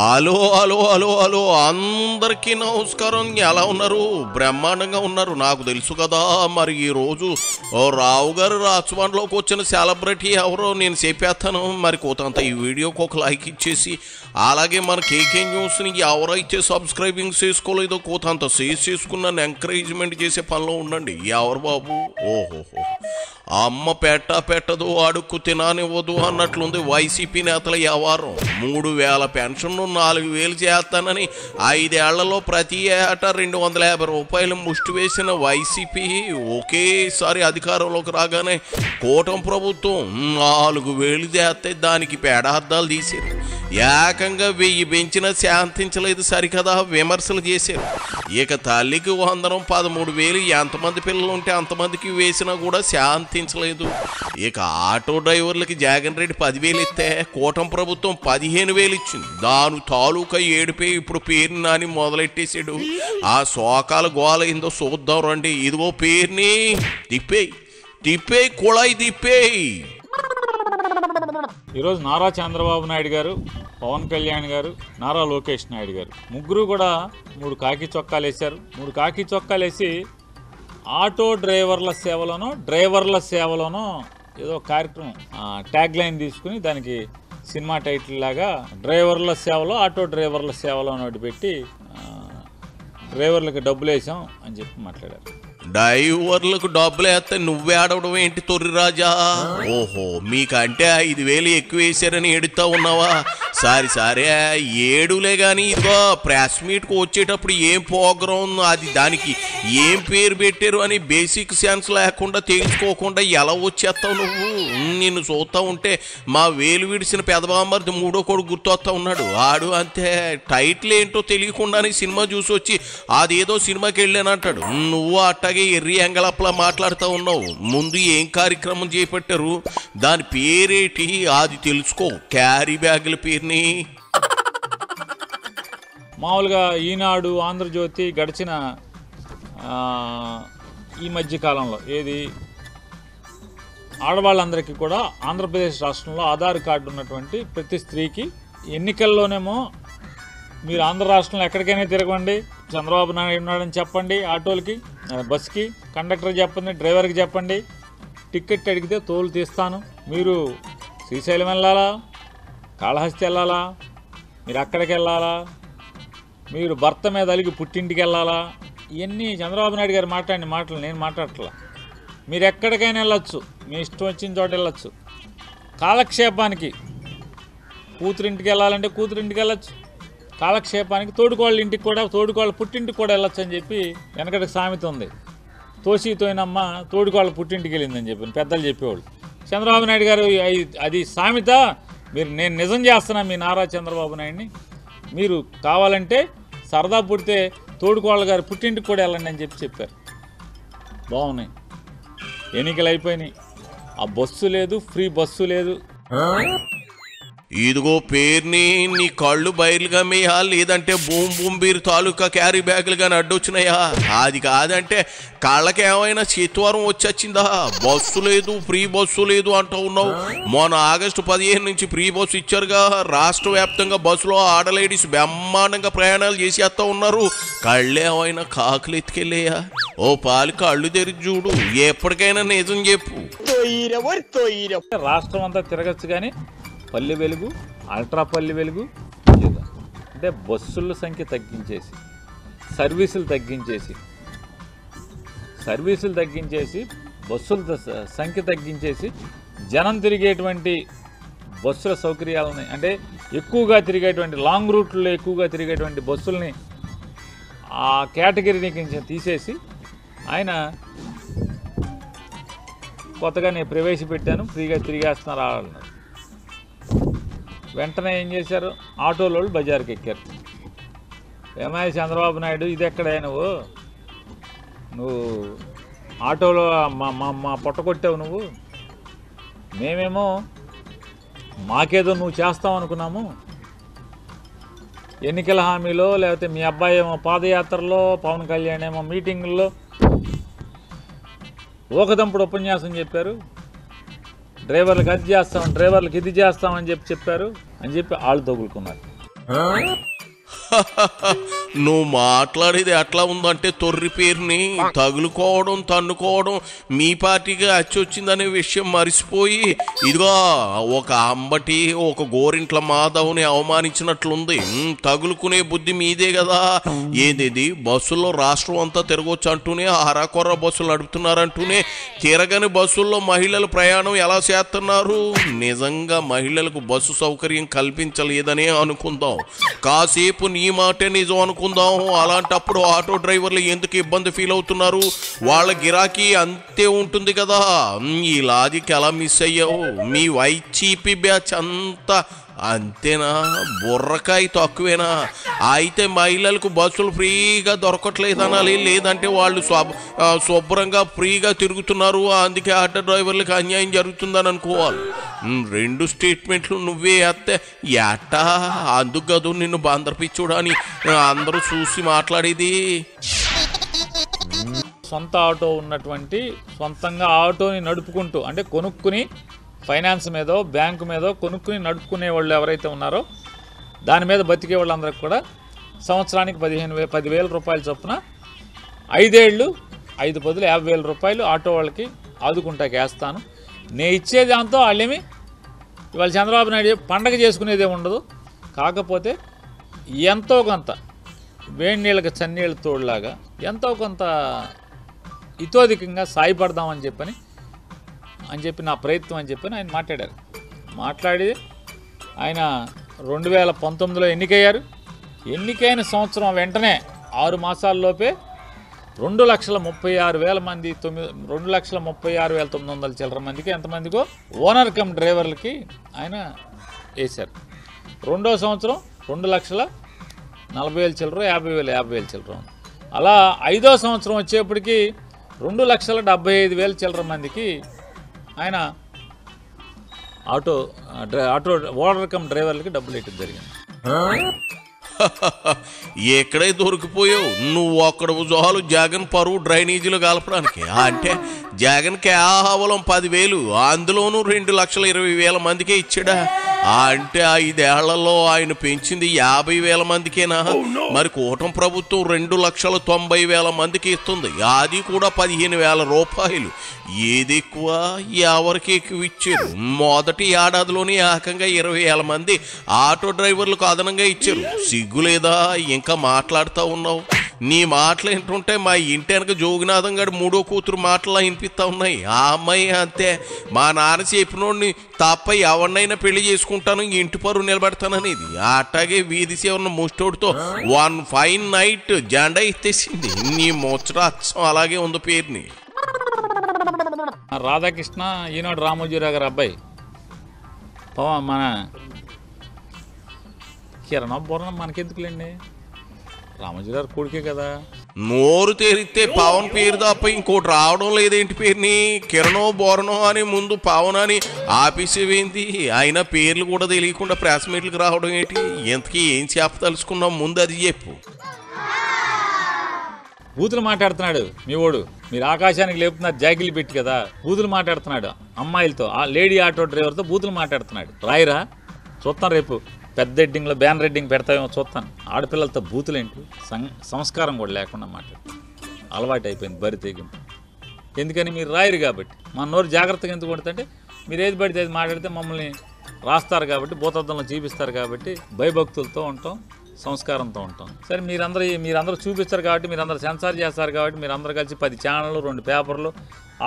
Hello hello hello hello అందరికీ నమస్కారం. ఎలా ఉన్నారు? బ్రహ్మాండంగా ఉన్నారు, నాకు తెలుసు కదా. మరి ఈరోజు రావు గారు రాజమండ్రిలోకి వచ్చిన సెలబ్రిటీ ఎవరో నేను చెప్పేస్తాను. మరి కోతంత ఈ వీడియోకి ఒక లైక్ ఇచ్చేసి, అలాగే మన కేకే న్యూస్ని ఎవరైతే సబ్స్క్రైబింగ్ చేసుకోలేదో కోతంత షేర్ చేసుకున్నాను ఎంకరేజ్మెంట్ చేసే పనిలో ఉండండి. ఎవరు బాబు? ఓహోహో, అమ్మ పెట్టదు అడుక్కు తిననివ్వదు అన్నట్లుంది వైసీపీ నేతల వ్యవహారం. 3000 పెన్షన్ను 4000 చేస్తానని 5 ఏళ్లలో ప్రతి ఏటా 250 రూపాయలు ముష్టి వేసిన వైసీపీ ఒకేసారి అధికారంలోకి రాగానే కూటమి ప్రభుత్వం 4000 చేస్తే దానికి పేడార్థాలు తీశారు. ఏకంగా 1000 పెంచినా శాంతించలేదు సరికదా, విమర్శలు చేశారు. ఇక తల్లికి 100 13,000 ఎంతమంది పిల్లలు ఉంటే అంతమందికి వేసినా కూడా శాంతించలేదు. ఇక ఆటో డ్రైవర్లకి జగన్ రెడ్డి 10,000 ఇస్తే కూటమి ప్రభుత్వం 15,000 ఇచ్చింది. దాని తాలూకా ఏడిపోయి ఇప్పుడు పేరుని నాని మొదలెట్టేసాడు. ఆ శోకాల గోలైందో చూద్దాం రండి. ఇదిగో పేరుని తిప్పేయి కుళాయి తిప్పేయి. ఈరోజు నారా చంద్రబాబు నాయుడు గారు, పవన్ కళ్యాణ్ గారు, నారా లోకేష్ నాయుడు గారు ముగ్గురు కూడా 3 కాకి చొక్కాలు వేశారు. 3 కాకి చొక్కాలు వేసి ఆటో డ్రైవర్ల సేవలోనో ఏదో కార్యక్రమం ట్యాగ్ లైన్ తీసుకుని దానికి సినిమా టైటిల్ లాగా డ్రైవర్ల సేవలో ఆటో డ్రైవర్ల సేవలో నోటి పెట్టి డ్రైవర్లకు డబ్బులు వేసాం అని చెప్పి మాట్లాడారు. డ్రైవర్లకు డబ్బులు వేస్తే నువ్వే ఆడవడం ఏంటి తొర్రి రాజా? ఓహో, మీకంటే 5,000 ఎక్కువ వేసారని ఎడుతా ఉన్నావా? సరే ఏడులే కానీ ఇదిగో ప్రెస్ మీట్కి వచ్చేటప్పుడు ఏం ప్రోగ్రాం, అది దానికి ఏం పేరు పెట్టారు అని బేసిక్ సెన్స్ లేకుండా తెలుసుకోకుండా ఎలా వచ్చేస్తావు నువ్వు? నిన్ను చూస్తూ ఉంటే మా వేలు విడిసిన పెదబామ్మర్ది 3వ కొడుకు గుర్తొస్తా ఉన్నాడు. ఆడు అంతే, టైటిల్ ఏంటో తెలియకుండానే సినిమా చూసి వచ్చి అదేదో సినిమాకి వెళ్ళానంటాడు. నువ్వు అట్టాగే ఎర్రి ఎంగళప్పలా మాట్లాడుతూ ఉన్నావు. ముందు ఏం కార్యక్రమం చేపట్టారు, దాని పేరేటి అది తెలుసుకో. క్యారీ బ్యాగుల పేరుని మామూలుగా ఈనాడు, ఆంధ్రజ్యోతి గడిచిన ఈ మధ్యకాలంలో ఏది ఆడవాళ్ళందరికీ కూడా ఆంధ్రప్రదేశ్ రాష్ట్రంలో ఆధార్ కార్డు ఉన్నటువంటి ప్రతి స్త్రీకి ఎన్నికల్లోనేమో మీరు ఆంధ్ర రాష్ట్రంలో ఎక్కడికైనా తిరగండి, చంద్రబాబు నాయుడు ఉన్నాడని చెప్పండి, ఆటోలకి బస్కి కండక్టర్ చెప్పండి, డ్రైవర్కి చెప్పండి, టికెట్ అడిగితే తోలు తీస్తాను, మీరు శ్రీశైలం వెళ్ళాలా, కాళహస్తి వెళ్ళాలా, మీరు అక్కడికి వెళ్ళాలా, మీరు భర్త మీద అలిగి పుట్టింటికి వెళ్ళాలా, ఇవన్నీ చంద్రబాబు నాయుడు గారు మాట్లాడిన మాటలు నేను మాట్లాడట్లా. మీరు ఎక్కడికైనా వెళ్ళొచ్చు, మీ ఇష్టం వచ్చిన చోట వెళ్ళొచ్చు. కాలక్షేపానికి కూతురింటికి వెళ్ళాలంటే కూతురింటికి వెళ్ళొచ్చు, కాలక్షేపానికి తోడుకోళ్ళ ఇంటికి కూడా, తోడుకోళ్ళ పుట్టింటికి కూడా వెళ్ళొచ్చు అని చెప్పి వెనకటికి సామెత ఉంది. తోసితోయినమ్మ తోడుకోళ్ళ పుట్టింటికి వెళ్ళిందని చెప్పి పెద్దలు చెప్పేవాళ్ళు. చంద్రబాబు నాయుడు గారు అది సామెత, నేను నిజం చేస్తున్నా మీ నారా చంద్రబాబు నాయుడిని. మీరు కావాలంటే సరదా పుడితే తోడుకోళ్ళ గారు పుట్టింటికి కూడా వెళ్ళండి అని చెప్పారు. బాగున్నాయి, ఎన్నికలు అయిపోయినాయి, ఆ బస్సు లేదు, ఫ్రీ బస్సు లేదు. ఇదిగో పేరుని నీ కళ్ళు బయలుగా మేయా, లేదంటే బూంబీరు తాలూకా క్యారీ బ్యాగులు కానీ అడ్డొచ్చినాయా? అది కాదంటే కళ్ళకి ఏమైనా చిత్వరం వచ్చొచ్చిందా? బస్సు లేదు, ఫ్రీ బస్సు లేదు అంటూ ఉన్నావు. మొన్న ఆగస్టు 15 నుంచి ఫ్రీ బస్సు ఇచ్చారుగా. రాష్ట్ర వ్యాప్తంగా బస్సులో ఆడలేడీస్ బ్రహ్మాండంగా ప్రయాణాలు చేసేస్తూ ఉన్నారు. కళ్ళు ఏమైనా కాకులు ఎత్తుకెళ్ళాయా? ఓ పాలు కళ్ళు తెరిచి చూడు, ఎప్పటికైనా నిజం చెప్పు. రాష్ట్రం అంతా తిరగచ్చు కానీ పల్లె వెలుగు, అల్ట్రా పల్లె వెలుగు అంటే బస్సుల సంఖ్య తగ్గించేసి, సర్వీసులు తగ్గించేసి బస్సుల సంఖ్య తగ్గించేసి జనం తిరిగేటువంటి బస్సుల సౌకర్యాలని, అంటే ఎక్కువగా తిరిగేటువంటి లాంగ్ రూట్లో ఎక్కువగా తిరిగేటువంటి బస్సుల్ని ఆ కేటగిరీని కొంచెం తీసేసి ఆయన కొత్తగా నేను ప్రవేశపెట్టాను, ఫ్రీగా తిరిగేస్తున్నారు అన్నారు. వెంటనే ఏం చేశారు, ఆటోలో బజార్కి ఎక్కారు. ఏమయ్య చంద్రబాబు నాయుడు, ఇది ఎక్కడే నువ్వు ఆటోలో మా పొట్ట కొట్టావు నువ్వు, మేమేమో మాకేదో నువ్వు చేస్తావు అనుకున్నాము, ఎన్నికల హామీలో, లేకపోతే మీ అబ్బాయి ఏమో పాదయాత్రలో, పవన్ కళ్యాణ్ ఏమో మీటింగుల్లో ఊకదంపుడు ఉపన్యాసం చెప్పారు. డ్రైవర్లకు అది చేస్తాం, డ్రైవర్లకు ఇది చేస్తామని చెప్పారు అని చెప్పి వాళ్ళు తగులుకున్నారు. నువ్వు మాట్లాడేది ఎట్లా ఉందంటే తొర్రి పేరుని తగులుకోవడం, తన్నుకోవడం మీ పార్టీకి అచ్చొచ్చిందనే విషయం మరిసిపోయి ఇదిగో ఒక అంబటి, ఒక గోరింట్ల మాధవ్ని అవమానించినట్లుంది. తగులుకునే బుద్ధి మీదే కదా. ఏదేది బస్సుల్లో రాష్ట్రం అంతా తిరగొచ్చు అంటూనే, అరకొర బస్సులు నడుపుతున్నారంటూనే తిరగని బస్సుల్లో మహిళలు ప్రయాణం ఎలా చేస్తున్నారు? నిజంగా మహిళలకు బస్సు సౌకర్యం కల్పించలేదనే అనుకుందాం. కాసేపు నీ మాటే నిజం అనుకుందాం. అలాంటప్పుడు ఆటో డ్రైవర్లు ఎందుకు ఇబ్బంది ఫీల్ అవుతున్నారు? వాళ్ళ గిరాకీ అంతే ఉంటుంది కదా. ఈ లాజిక్ ఎలా మిస్ అయ్యావు? మీ వైసీపీ బ్యాచ్ అంతా అంతేనా? బుర్రకాయ తక్కువేనా? అయితే మహిళలకు బస్సులు ఫ్రీగా దొరకట్లేదనాలి, లేదంటే వాళ్ళు శుభ్రంగా ఫ్రీగా తిరుగుతున్నారు అందుకే ఆటో డ్రైవర్లకు అన్యాయం జరుగుతుందని అనుకోవాలి. రెండు స్టేట్మెంట్లు నువ్వే ఎత్తే ఎట్టా? అందుకు కదూ నిన్ను బందర్పిచ్చుడు అని అందరూ చూసి మాట్లాడేది. సొంత ఆటో ఉన్నటువంటి, సొంతంగా ఆటోని నడుపుకుంటూ, అంటే కొనుక్కుని ఫైనాన్స్ మీదో బ్యాంకు మీదో కొనుక్కుని నడుపుకునే వాళ్ళు ఎవరైతే ఉన్నారో దాని మీద బతికే వాళ్ళందరికీ కూడా సంవత్సరానికి 10,000 రూపాయల చొప్పున 5 ఏళ్ళు 5 బదులు 50,000 రూపాయలు ఆటో వాళ్ళకి ఆదుకుంటాకి వేస్తాను. నేను ఇచ్చే దాంతో వాళ్ళేమి ఇవాళ చంద్రబాబు నాయుడు పండగ చేసుకునేదే ఉండదు. కాకపోతే ఎంతో కొంత వేడి నీళ్ళకి చన్నీళ్ళ తోడులాగా ఎంతో కొంత ఇతోధికంగా సాయపడదామని చెప్పి నా ప్రయత్నం అని చెప్పి ఆయన మాట్లాడారు. మాట్లాడి ఆయన 2019లో ఎన్నికయ్యారు. ఎన్నికైన సంవత్సరం వెంటనే 6 మాసాల్లోపే 2,36,000 మంది 2,36,900 చిల్లర మందికి ఎంతమందికో ఓనర్ కమ్ డ్రైవర్లకి ఆయన వేశారు. రెండో సంవత్సరం 2,40,000 చిల్లర, 50,000 చిల్లర. అలా 5వ సంవత్సరం వచ్చేప్పటికి 2,75,000 చిల్లర మందికి ఆయన ఆటో ఓనర్ కమ్ డ్రైవర్లకి డబ్బులు ఇవ్వడం జరిగింది. ఎక్కడే దొరికిపోయావు నువ్వు? అక్కడ చాలు జగన్ పరువు డ్రైనేజీలో కలపడానికి. అంటే జగన్ కేవలం 10,000, అందులోనూ 2,20,000 మందికే ఇచ్చాడా? అంటే 5 ఏళ్లలో ఆయన పెంచింది 50,000 మందికేనా? మరి కూటమి ప్రభుత్వం 2,90,000 మందికి ఇస్తుంది, అది కూడా 15,000 రూపాయలు. ఏది ఎక్కువ, ఎవరికి ఎక్కువ ఇచ్చారు? మొదటి ఏడాదిలోనే ఏకంగా 20,000 మంది ఆటో డ్రైవర్లకు అదనంగా ఇచ్చారు. సిగ్గులేదా? ఇంకా మాట్లాడుతూ ఉన్నావు. నీ మాటలు ఏంటుంటే మా ఇంటి వెనక జోగినాథం గారు 3వ కూతురు మాటలా వినిపిస్తా ఉన్నాయి. ఆ అమ్మాయి అంతే, మా నాన్న చెప్పినోడిని తప్ప ఎవరినైనా పెళ్లి చేసుకుంటాను, ఇంటి పరువు నిలబెడతాననేది. అట్లాగే వీధి సేవన్న ముష్టోడితో 1 ఫైన్ నైట్ జెండా ఎత్తేసింది. నీ ముచ్చట అచ్చం అలాగే ఉంది పేరుని. రాధాకృష్ణ ఈనాడు రామోజీరావు గారు అబ్బాయి మన కిరణ్ బోరణం మనకెందుకులేండి, రామోజీరావు కొడుకే కదా. నోరు తెరిస్తే పవన్ పేరు తప్ప ఇంకోటి రావడం లేదేంటి పేరుని? కిరణో బోరణో అని ముందు పవన్ అని ఆపేసేవేంటి? అయినా పేర్లు కూడా తెలియకుండా ప్రెస్ మీట్లకు రావడం ఏంటి? ఎంతకీ ఏం చెప్పదలుచుకున్నావు ముందు అది చెప్పు. బూతులు మాట్లాడుతున్నాడు మీ ఓడు. మీరు ఆకాశానికి లేపుతున్నారు జాగిలు పెట్టి కదా, బూతులు మాట్లాడుతున్నాడు అమ్మాయిలతో. ఆ లేడీ ఆటో డ్రైవర్తో బూతులు మాట్లాడుతున్నాడు. రాయిరా చూస్తాను, రేపు పెద్ద ఎడ్డింగ్లో బ్యాన్ రెడ్డింగ్ పెడతామేమో చూస్తాను. ఆడపిల్లలతో బూతులేంటి? సంస్కారం కూడా లేకుండా మాట్లాడు అలవాటు అయిపోయింది బరి తెగింపు. ఎందుకని మీరు రాయరు కాబట్టి. మా నోరు జాగ్రత్తగా ఎందుకు కొడుతుంటే మీరు ఏది పడితే అది మాట్లాడితే మమ్మల్ని రాస్తారు కాబట్టి, భూతద్దంలో చూపిస్తారు కాబట్టి భయభక్తులతో ఉంటాం, సంస్కారంతో ఉంటాం. సరే మీరందరూ చూపిస్తారు కాబట్టి, మీరందరూ సెన్సార్ చేస్తారు కాబట్టి, మీరందరూ కలిసి 10 ఛానళ్ళు 2 పేపర్లు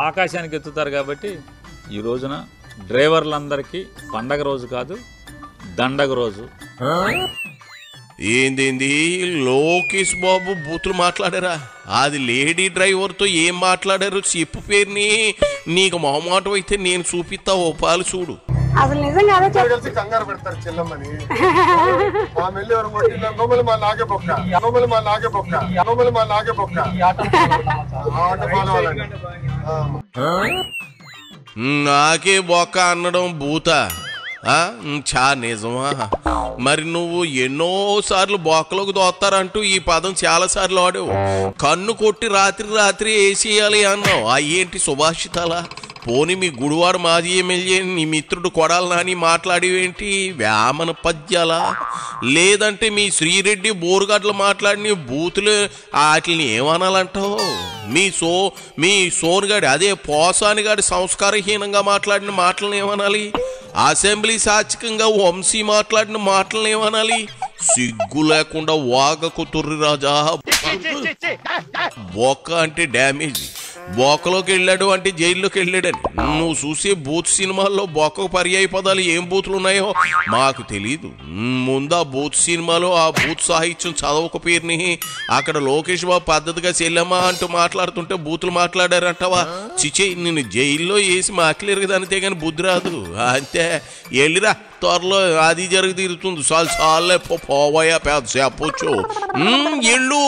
ఆకాశానికి ఎత్తుతారు కాబట్టి ఈ రోజున డ్రైవర్లందరికీ పండగ రోజు కాదు, దండగ రోజు. ఏంది లోకేష్ బాబు బూతులు మాట్లాడారా? అది లేడీ డ్రైవర్తో ఏం మాట్లాడారు చెప్పు పేరుని. నీకు మొహమాటం అయితే నేను చూపిస్తా, ఓ పాలు చూడు. అసలు నిజంగా కలిసి కంగారు పెడతారు చెల్లమ్మని. మా మెల్లి ఎవరు కొట్టిన బొమ్మలు మా నాగే బొక్క, బొమ్మలు మా నాగే బొక్క, బొమ్మలు మా నాగే బొక్క. ఆట ఫాలో అవ్వాలండి. నాకే బొక్క అనడం బూత. చా నిజమా? మరి నువ్వు ఎన్నోసార్లు బొక్కలోకి దోస్తారంటూ ఈ పదం చాలాసార్లు వాడావు. కన్ను కొట్టి రాత్రి వేసేయాలి అన్నావు. అయ్యేంటి సుభాషితాలా? పోని మీ గుడివాడు మాజీ ఎమ్మెల్యే నీ మిత్రుడు కొడాలి నాని మాట్లాడేవేంటి వేమన పద్యాలా? లేదంటే మీ శ్రీరెడ్డి బోరుగడ్డలు మాట్లాడిన బూతులు వాటిని ఏమనాలంటావు? మీ సోనుగాడి అదే పోసానిగాడి సంస్కారహీనంగా మాట్లాడిన మాటలను ఏమనాలి? అసెంబ్లీ సాచికంగా వంశీ మాట్లాడిన మాటలను ఏమనాలి? సిగ్గు లేకుండా వాగకు తుర్రి రాజా. బొక్క అంటే డ్యామేజ్. బొక్కలోకి వెళ్ళాడు అంటే జైల్లోకి వెళ్ళాడని. నువ్వు చూసే బూత్ సినిమాల్లో బొక్కకు పర్యాయ పదాలు ఏం బూతులు ఉన్నాయో మాకు తెలీదు. ముందు ఆ బూత్ సినిమాలో ఆ బూత్ సాహిత్యం చదవక పేరుని అక్కడ లోకేష్ బాబు పద్ధతిగా చెల్లెమ్మా అంటూ మాట్లాడుతుంటే బూతులు మాట్లాడారంటావా? చిచే నిన్ను జైల్లో వేసి మాట్లాడరు కదా, అంతే కానీ బుద్ధి రాదు. అంతే వెళ్ళిరా, త్వరలో అది జరిగి తీరుతుంది. చాలే పోవయా పెద్ద చెప్పొచ్చు. ఎళ్ళు.